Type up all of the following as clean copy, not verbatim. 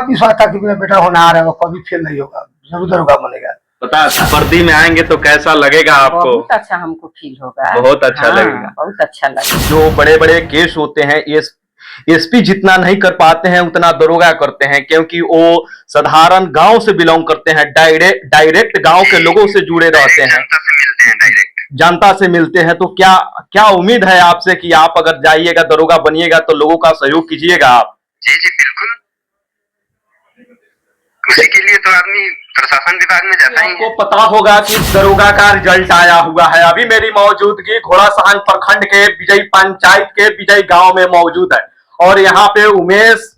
विश्वास था कि मेरा बेटा होनहार है, वो कभी फेल नहीं होगा, जरूर दरोगा बनेगा। पता वर्दी में आएंगे तो कैसा लगेगा आपको? बहुत अच्छा हमको फील होगा। बहुत अच्छा लगेगा। बहुत अच्छा लगेगा। जो बड़े बड़े केस होते हैं एसपी जितना नहीं कर पाते हैं उतना दरोगा करते हैं, क्योंकि वो साधारण गांव से बिलोंग करते हैं, डायरेक्ट गांव के लोगों से जुड़े रहते हैं, जनता से मिलते हैं। तो क्या क्या उम्मीद है आपसे कि आप अगर जाइएगा दरोगा बनिएगा तो लोगों का सहयोग कीजिएगा आप? जी जी बिल्कुल, उसी के लिए तो आदमी प्रशासन विभाग में जाता ही है। आपको पता होगा कि दरोगा का रिजल्ट आया हुआ है। अभी मेरी मौजूदगी घोड़ासहान प्रखंड के विजय पंचायत के विजय गांव में मौजूद है, और यहाँ पे उमेश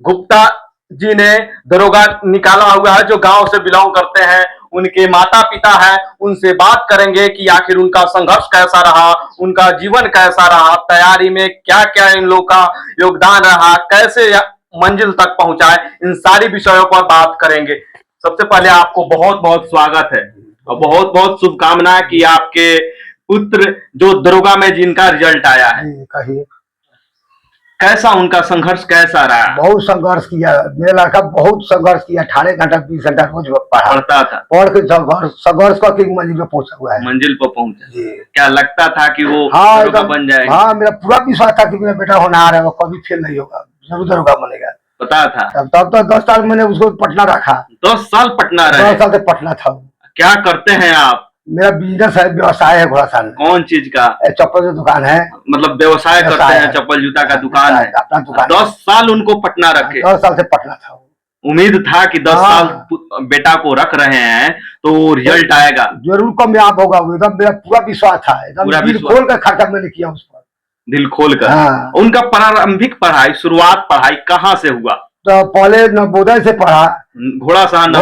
गुप्ता जी ने दरोगा निकाला हुआ है, जो गांव से बिलोंग करते हैं। उनके माता पिता है, उनसे बात करेंगे कि आखिर उनका संघर्ष कैसा रहा, उनका जीवन कैसा रहा, तैयारी में क्या क्या इन लोगों का योगदान रहा, कैसे मंजिल तक पहुंचाए, इन सारी विषयों पर बात करेंगे। सबसे पहले आपको बहुत बहुत स्वागत है और बहुत बहुत शुभकामनाएं कि आपके पुत्र जो दरोगा में जिनका रिजल्ट आया है, कहिए कैसा उनका संघर्ष कैसा रहा? बहुत संघर्ष किया मेरा लड़का, बहुत संघर्ष किया। 18 घंटा 20 घंटा रोज पढ़ता था, पढ़ के संघर्ष करके मंजिल पे पहुंचा हुआ है। मंजिल पर पहुंचा। क्या लगता था कि वो हाँ दरोगा बन जाएगा? हाँ, मेरा पूरा विश्वास था कि मेरा बेटा होनहार है, वो कभी फेल नहीं होगा, जरूर दरोगा बनेगा। पता था? तब तो 10 साल मैंने उसको पटना रखा। 10 साल पटना रहे? 10 साल से पटना था। क्या करते हैं आप? मेरा बिजनेस है, व्यवसाय है घोड़ासहान। कौन चीज का? चप्पल की दुकान है। मतलब व्यवसाय करते हैं, चप्पल जूता का दुकान है, अपना दुकान। 10 साल उनको पटना रखे? 10 साल से पटना था। उम्मीद था कि 10 साल बेटा को रख रहे हैं तो रिजल्ट आएगा, जरूर कामयाब होगा। एकदम मेरा पूरा विश्वास था, एकदम दिल खोल कर खर्चा मैंने किया उस पर, दिल खोल कर। हाँ। उनका प्रारंभिक पढ़ाई, शुरुआत पढ़ाई कहाँ से हुआ? तो पहले नवोदय से पढ़ा, घोड़ासहान।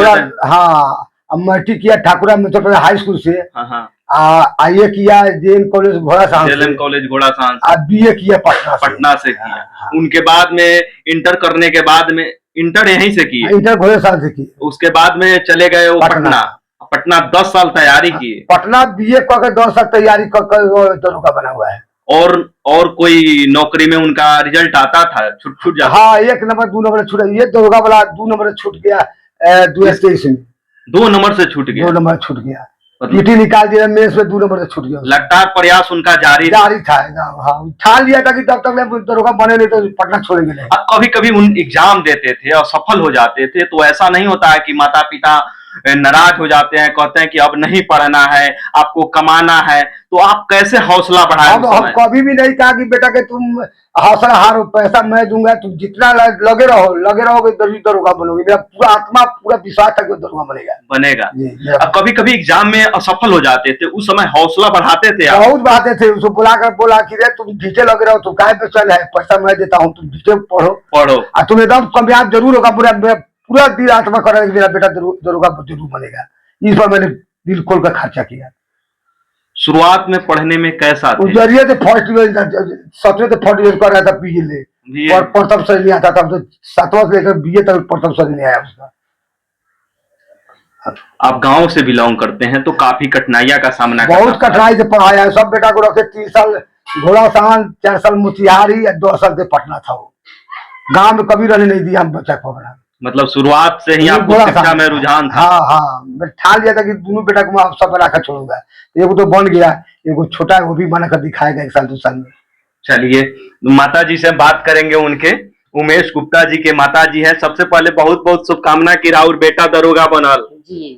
हाँ, मैट्रिक किया ठाकुरा मित्र हाई स्कूल से। हाँ। आईए किया JN college Ghorasahan, JN college Ghorasahan. BA किया पटना से किया। हाँ। उनके बाद में इंटर करने के बाद में, इंटर यहीं से किए? इंटर घोड़ासहान से की। उसके बाद में चले गए वो पटना 10 साल तैयारी की। पटना बीए करके 10 साल तैयारी कर दरोगा बना हुआ है। और कोई नौकरी में उनका रिजल्ट आता था? छूट जाता? हाँ, 1 नंबर 2 नंबर छूट, ये दरोगा वाला 2 नंबर छूट गया 2023 में। 2 नंबर से छूट गया? 2 नंबर छूट गया, पीटी निकाल दिया, मेंस में 2 नंबर से छूट गया। लगातार प्रयास उनका जारी था। हाँ, ठान लिया था कि तब तक दरोगा बने नहीं तो पटना छोड़ेंगे नहीं। कभी कभी उन एग्जाम देते थे और सफल हो जाते थे, तो ऐसा नहीं होता है कि माता पिता नाराज हो जाते हैं, कहते हैं कि अब नहीं पढ़ना है, आपको कमाना है, तो आप कैसे हौसला बढ़ाए? हम कभी भी नहीं कहा कि बेटा के तुम हौसला हारो, पैसा मैं दूंगा, तुम जितना लगे रहोगे दरोगा बनोगे। मेरा पूरा आत्मा पूरा विश्वास था कि दरोगा बनेगा। अब कभी कभी एग्जाम में असफल हो जाते थे, उस समय हौसला बढ़ाते थे? बहुत बढ़ाते थे। उसको बुलाकर बोला कि रे तुम ढीचे लगे रहो, तुम काहे पे चल है, पैसा मैं देता हूँ, तुम ढीचे पढ़ो और तुम एकदम कामयाब जरूर होगा। पूरा दिल आत्मा कर रहा है कि मेरा बेटा दरोगा जरूर बनेगा। इस पर मैंने दिल खोल कर खर्चा किया। शुरुआत में पढ़ने में कैसा थे? उस जरिए से फर्स्ट सबसे तो फर्स्ट ईयर कर रहा था बीए ले, और प्रथम श्रेणी नहीं आता था। तो 7वां से लेकर बीए तक प्रथम श्रेणी नहीं आया उसका। आप गांव से बिलोंग करते हैं तो काफी कठिनाइयां का सामना बहुत कठिनाई से पढ़ाया है। सब बेटा को रखे 3 साल घोड़ासहान, 4 साल मोतिहारी, 2 साल से पटना था। वो गाँव में कभी रहने नहीं दिया हम बच्चा को अपना। मतलब शुरुआत से ही आपको शिक्षा में रुझान था? हाँ, मैं ठान लिया था कि दोनों बेटा को मैं सब बना कर छोड़ूंगा। एगो तो बन गया, एगो छोटा है, वो भी बना कर दिखाएगा 1 साल 2 साल में। चलिए माता जी से बात करेंगे। उनके उमेश गुप्ता जी के माता जी है। सबसे पहले बहुत बहुत शुभकामना कि राउर बेटा दरोगा बनल जी।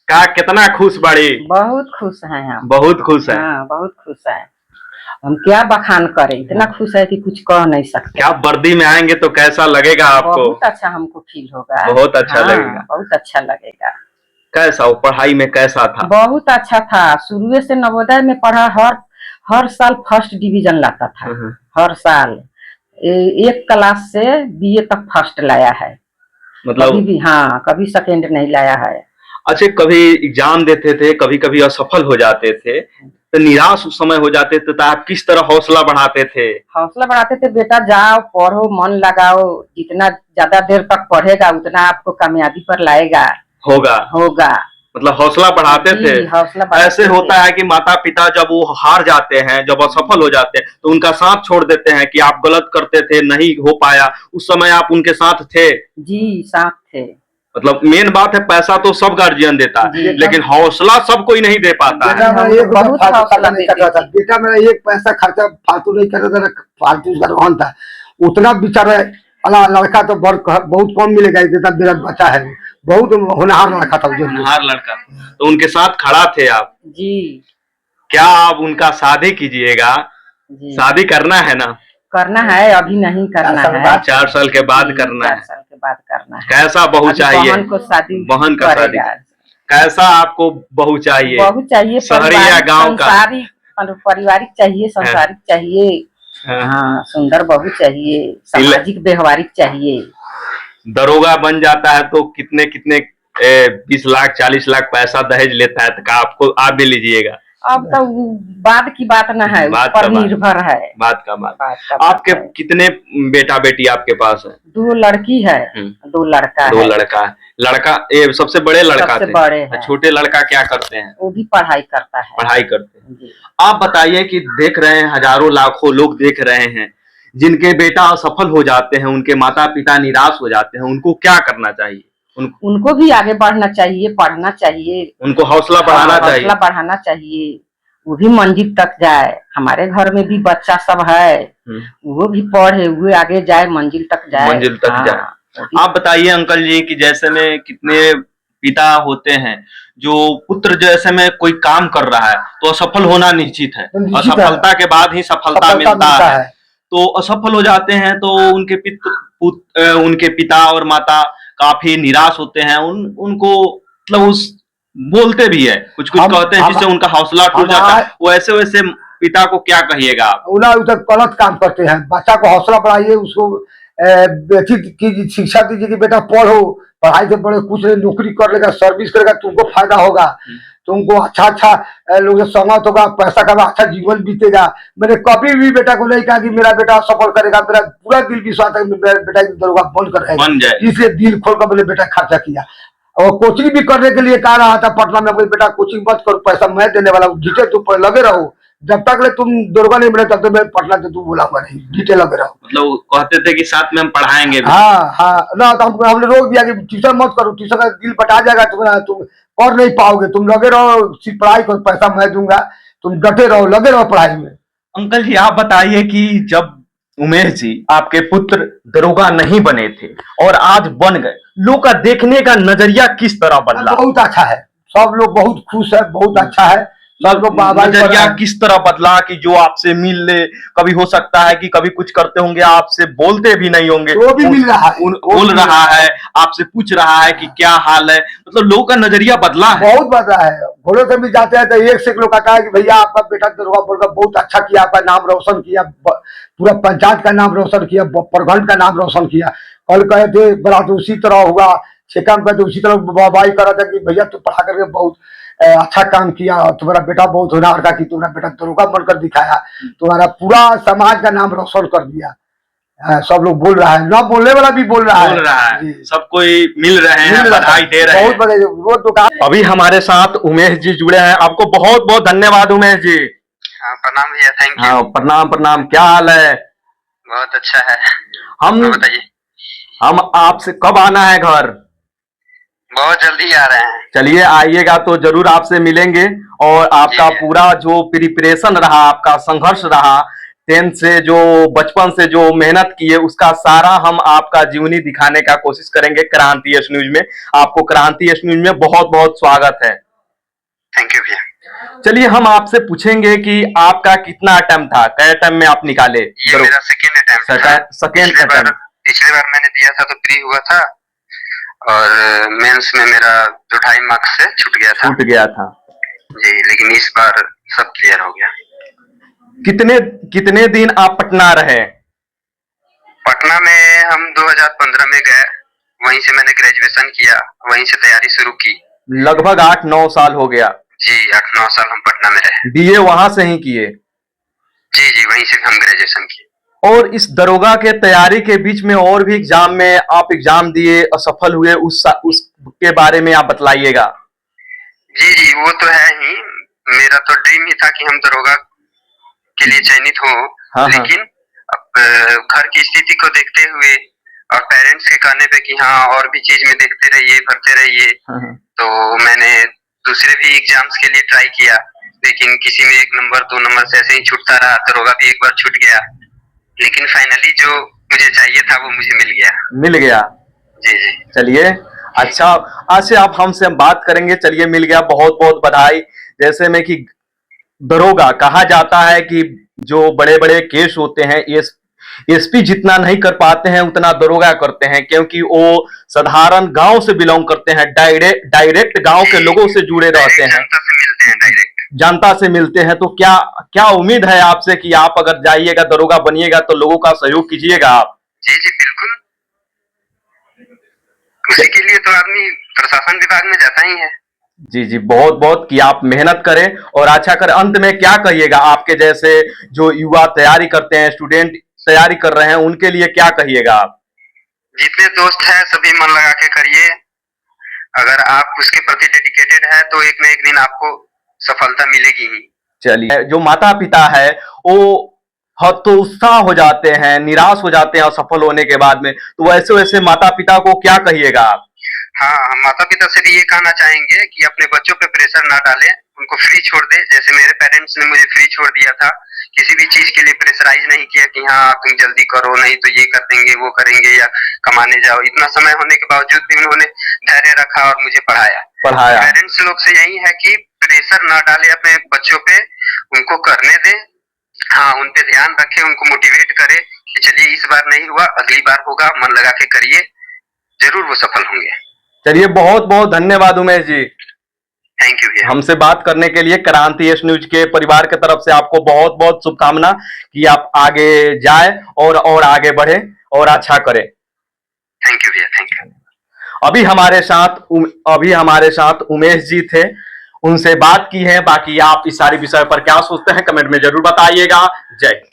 का कितना खुश बड़ी? बहुत खुश है हम। बहुत खुश है? हाँ, बहुत खुश है। हम क्या बखान करें, इतना खुश है कि कुछ कह नहीं सकते। क्या वर्दी में आएंगे तो कैसा लगेगा आपको? बहुत अच्छा हमको फील होगा। बहुत अच्छा लगेगा। बहुत अच्छा लगेगा। कैसा वो पढ़ाई में कैसा था? बहुत अच्छा था। शुरू से नवोदय में पढ़ा, हर साल फर्स्ट डिवीजन लाता था। हर साल 1 क्लास से बीए तक फर्स्ट लाया है। मतलब कभी भी, हाँ, कभी सेकेंड नहीं लाया है। अच्छा, कभी एग्जाम देते थे, कभी कभी असफल हो जाते थे तो निराश उस समय हो जाते थे, तो आप किस तरह हौसला बढ़ाते थे? हौसला बढ़ाते थे, बेटा जाओ पढ़ो, मन लगाओ, जितना ज्यादा देर तक पढ़ेगा उतना आपको कामयाबी पर लाएगा। होगा। मतलब हौसला बढ़ाते जी, थे। हौसला बढ़ाते ऐसे थे। होता है कि माता पिता जब वो हार जाते हैं, जब असफल हो जाते हैं, तो उनका साथ छोड़ देते हैं कि आप गलत करते थे, नहीं हो पाया। उस समय आप उनके साथ थे। जी, साथ थे। मतलब मेन बात है, पैसा तो सब गार्जियन देता है, जी। लेकिन हौसला सब कोई नहीं दे पाता बेटा है। मेरा हम एक तो रुपया बहुत फालतू हौसला खर्चा नहीं देते करता था। थे। बेटा मेरा एक पैसा खर्चा फालतू नहीं करता था, फालतू उसका रोहन था। उतना बेचारा अला लड़का तो बहुत कम मिलेगा, जितना मेरा बच्चा है। बहुत होनहार लड़का था। होनहार लड़का, तो उनके साथ खड़ा थे आप। जी। क्या आप उनका शादी कीजिएगा? जी, शादी करना है ना? करना है, अभी नहीं करना 4 साल है। बाद। 4 साल के बाद जी, करना 4 है। साल के बाद करना है। कैसा बहू अभी चाहिए? बहन को शादी बहन का शादी। करेगा। कैसा आपको बहू चाहिए? बहू चाहिए, शहरी या पारिवारिक, गांव का? पारिवारिक चाहिए, संसारिक चाहिए। हाँ। हाँ, सुंदर बहू चाहिए, सामाजिक व्यवहारिक चाहिए। दरोगा बन जाता है तो कितने कितने 20 लाख 40 लाख पैसा दहेज लेता है, तो क्या आपको आप भी लीजिएगा? अब तो बाद की बात न है, उस बात पर का बात। निर्भर है। बात का बात। बात का बात आपके है। कितने बेटा बेटी आपके पास है? 2 लड़की है, 2 लड़का 2 है। लड़का है। लड़का सबसे बड़े लड़का सबसे थे। बड़े हैं। छोटे लड़का क्या करते हैं? वो भी पढ़ाई करता है। पढ़ाई करते हैं। जी। आप बताइए कि देख रहे हैं, हजारों लाखों लोग देख रहे हैं, जिनके बेटा असफल हो जाते हैं, उनके माता पिता निराश हो जाते हैं, उनको क्या करना चाहिए? उनको भी आगे बढ़ना चाहिए, पढ़ना चाहिए, उनको हौसला बढ़ाना चाहिए। हौसला बढ़ाना चाहिए, वो भी मंजिल तक जाए। हमारे घर में भी बच्चा सब है, वो भी पढ़े, वो आगे जाए, मंजिल तक जाए। मंजिल तक जाए। आप बताइए अंकल जी कि जैसे में कितने पिता होते हैं जो पुत्र जैसे में कोई काम कर रहा है तो असफल होना निश्चित है, असफलता के बाद ही सफलता मिलता है। तो असफल हो जाते हैं तो उनके पिता और माता काफी निराश होते हैं। उनको मतलब उस बोलते भी है, कुछ कुछ कहते हैं, जिससे उनका हौसला टूट जाता है। वैसे वैसे पिता को क्या कहिएगा आप? उधर गलत काम करते हैं। बच्चा को हौसला बढ़ाइए, उसको की शिक्षा दीजिए कि बेटा पढ़ो, पढ़ाई से बड़े कुछ नहीं, नौकरी कर लेगा, सर्विस करेगा, तुमको फायदा होगा, तुमको अच्छा लोग संगत होगा, पैसा का अच्छा जीवन बीतेगा। मैंने कभी भी बेटा को नहीं कहा कि मेरा बेटा सफल करेगा। मेरा पूरा दिल विश्वास है कि मेरा बेटा दरोगा बन जाए, इसलिए दिल खोल कर मैंने बेटा खर्चा किया। और कोचिंग भी करने के लिए कह रहा था पटना में, बेटा कोचिंग मत करो, पैसा मैं देने वाला हूँ, जीते तुम पर लगे रहो, जब तक ले तुम दरोगा नहीं बने तब तक मैं पटना से तुम बुलाऊंगा नहीं, जीते लगे रहो। मतलब कहते थे कि साथ में हम पढ़ाएंगे भी। हाँ ना, तो हमने रोक दिया कि ट्यूशन मत करो, ट्यूशन का दिल बटा जाएगा, तुम कर नहीं पाओगे, तुम लगे रहो, सिर्फ पढ़ाई करो, पैसा मैं दूंगा, तुम डटे रहो, लगे रहो पढ़ाई में। अंकल जी आप बताइए कि जब उमेश जी आपके पुत्र दरोगा नहीं बने थे और आज बन गए, लोग का देखने का नजरिया किस तरह बदला? बहुत अच्छा है, सब लोग बहुत खुश है, बहुत अच्छा है, सब लोग नजरिया किस तरह बदला कि जो आपसे मिल ले, कभी हो सकता है कि कभी कुछ करते होंगे, आपसे बोलते भी नहीं होंगे, वो भी मिल रहा है, बोल रहा है, आपसे पूछ रहा है कि क्या हाल है, मतलब लोगों का नजरिया बदला है, बहुत बदला है। घोड़े से भी जाते हैं तो एक से एक लोग कहता है कि भैया आपका बेटा दरोगा बोलकर बहुत अच्छा किया, आपका नाम रोशन किया, पूरा पंचायत का नाम रोशन किया, प्रखंड का नाम रोशन किया। कल कहे थे बड़ा तो उसी तरह हुआ, काम कहते उसी तरह वाहवाही करा था कि भैया तू पढ़ा करके बहुत अच्छा काम किया, तुम्हारा बेटा बहुत होनहार था कि तुम्हारा बेटा दरोगा बनकर दिखाया, तुम्हारा पूरा समाज का नाम रोशन कर दिया। सब लोग बोल रहा है, ना बोलने वाला भी बोल रहा है। सब कोई मिल रहे हैं, बधाई दे रहे हैं। बहुत रोज दुकान। अभी हमारे साथ उमेश जी जुड़े हैं, आपको बहुत बहुत धन्यवाद उमेश जी। हाँ प्रणाम भैया, थैंक यू। हाँ प्रणाम प्रणाम, क्या हाल है? बहुत अच्छा है। हम बताइए, हम आपसे कब आना है घर? बहुत जल्दी आ रहे हैं। चलिए आइएगा तो जरूर आपसे मिलेंगे, और आपका पूरा जो प्रिपरेशन रहा, आपका संघर्ष रहा, 10th से जो बचपन से जो मेहनत की है, उसका सारा हम आपका जीवनी दिखाने का कोशिश करेंगे क्रांति एस न्यूज में। आपको क्रांति एस न्यूज में बहुत बहुत स्वागत है। थैंक यू भैया। चलिए हम आपसे पूछेंगे कि आपका कितना अटेम्प्ट था, कई अटेम्प्ट में आप निकाले? ये मेरा सेकेंड अटेम्प्ट था। Second attempt. पिछले बार मैंने दिया था तो प्री हुआ था, और मेंस में मेरा जो 2.5 मार्क्स से छूट गया था जी, लेकिन इस बार सब क्लियर हो गया। कितने दिन आप पटना रहे? पटना में हम 2015 में गए, वहीं से मैंने ग्रेजुएशन किया, वहीं से तैयारी शुरू की। लगभग 8-9 साल हो गया जी, 8-9 साल हम पटना में रहे। बीए वहां से ही किए? जी, वहीं से हम ग्रेजुएशन किए। और इस दरोगा के तैयारी के बीच में और भी एग्जाम में आप एग्जाम दिए, असफल हुए, उसके बारे में आप बतलाइएगा। जी जी, वो तो है ही। मेरा तो ड्रीम ही था कि हम दरोगा के लिए चयनित हो। हाँ, लेकिन अब घर की स्थिति को देखते हुए और पेरेंट्स के कहने पे कि हाँ और भी चीज में देखते रहिए, भरते रहिए, हाँ, तो मैंने दूसरे भी एग्जाम्स के लिए ट्राई किया, लेकिन किसी में 1 नंबर 2 नंबर से ऐसे ही छूटता रहा। दरोगा भी एक बार छूट गया, लेकिन फाइनली जो मुझे चाहिए था वो मुझे मिल गया। मिल गया। जी जी। चलिए, अच्छा, आज से आप हमसे बात करेंगे। चलिए, मिल गया, बहुत बहुत बधाई। जैसे में कि दरोगा कहा जाता है कि जो बड़े बड़े केस होते हैं एसपी जितना नहीं कर पाते हैं उतना दरोगा करते हैं, क्योंकि वो साधारण गांव से बिलोंग करते हैं, डायरेक्ट गांव के लोगों से जुड़े रहते हैं, जनता से मिलते हैं डायरेक्ट। जनता से मिलते हैं। तो क्या क्या उम्मीद है आपसे कि आप अगर जाइएगा दरोगा बनिएगा तो लोगों का सहयोग कीजिएगा आप? जी जी बिल्कुल, उसी के लिए तो आदमी प्रशासन विभाग में जाता ही है। जी जी, बहुत बहुत कि आप मेहनत करें और अच्छा करें। अंत में क्या कहिएगा आपके जैसे जो युवा तैयारी करते हैं, स्टूडेंट तैयारी कर रहे हैं, उनके लिए क्या कहिएगा आप? जितने दोस्त हैं सभी मन लगा के करिए। अगर आप उसके प्रति डेडिकेटेड है तो एक न एक दिन आपको सफलता मिलेगी ही। चलिए, जो माता पिता है वो हतोत्साह हो जाते हैं, निराश हो जाते हैं असफल होने के बाद में, तो वैसे वैसे माता पिता को क्या कहिएगा आप? हाँ, हम माता पिता से भी ये कहना चाहेंगे कि अपने बच्चों पे प्रेशर ना डालें, उनको फ्री छोड़ दें। जैसे मेरे पेरेंट्स ने मुझे फ्री छोड़ दिया था, किसी भी चीज के लिए प्रेशराइज नहीं किया कि हाँ तुम जल्दी करो, नहीं तो ये कर देंगे वो करेंगे या कमाने जाओ। इतना समय होने के बावजूद भी उन्होंने धैर्य रखा और मुझे पढ़ाया। पेरेंट्स लोग से यही है कि प्रेशर ना डाले अपने बच्चों पे, उनको करने दें। हाँ, उन पे ध्यान रखें, उनको मोटिवेट करें कि चलिए इस बार नहीं हुआ, अगली बार होगा, मन लगा के करिए, जरूर वो सफल होंगे। चलिए, बहुत बहुत धन्यवाद उमेश जी, थैंक यू भैया। हमसे बात करने के लिए। क्रांति एस न्यूज के परिवार की तरफ से आपको बहुत बहुत शुभकामना कि आप आगे जाए और आगे बढ़े और अच्छा करें। थैंक यू भैया, थैंक यू। अभी हमारे साथ उमेश जी थे, उनसे बात की है। बाकी आप इस सारी विषय पर क्या सोचते हैं कमेंट में जरूर बताइएगा। जय हिंद।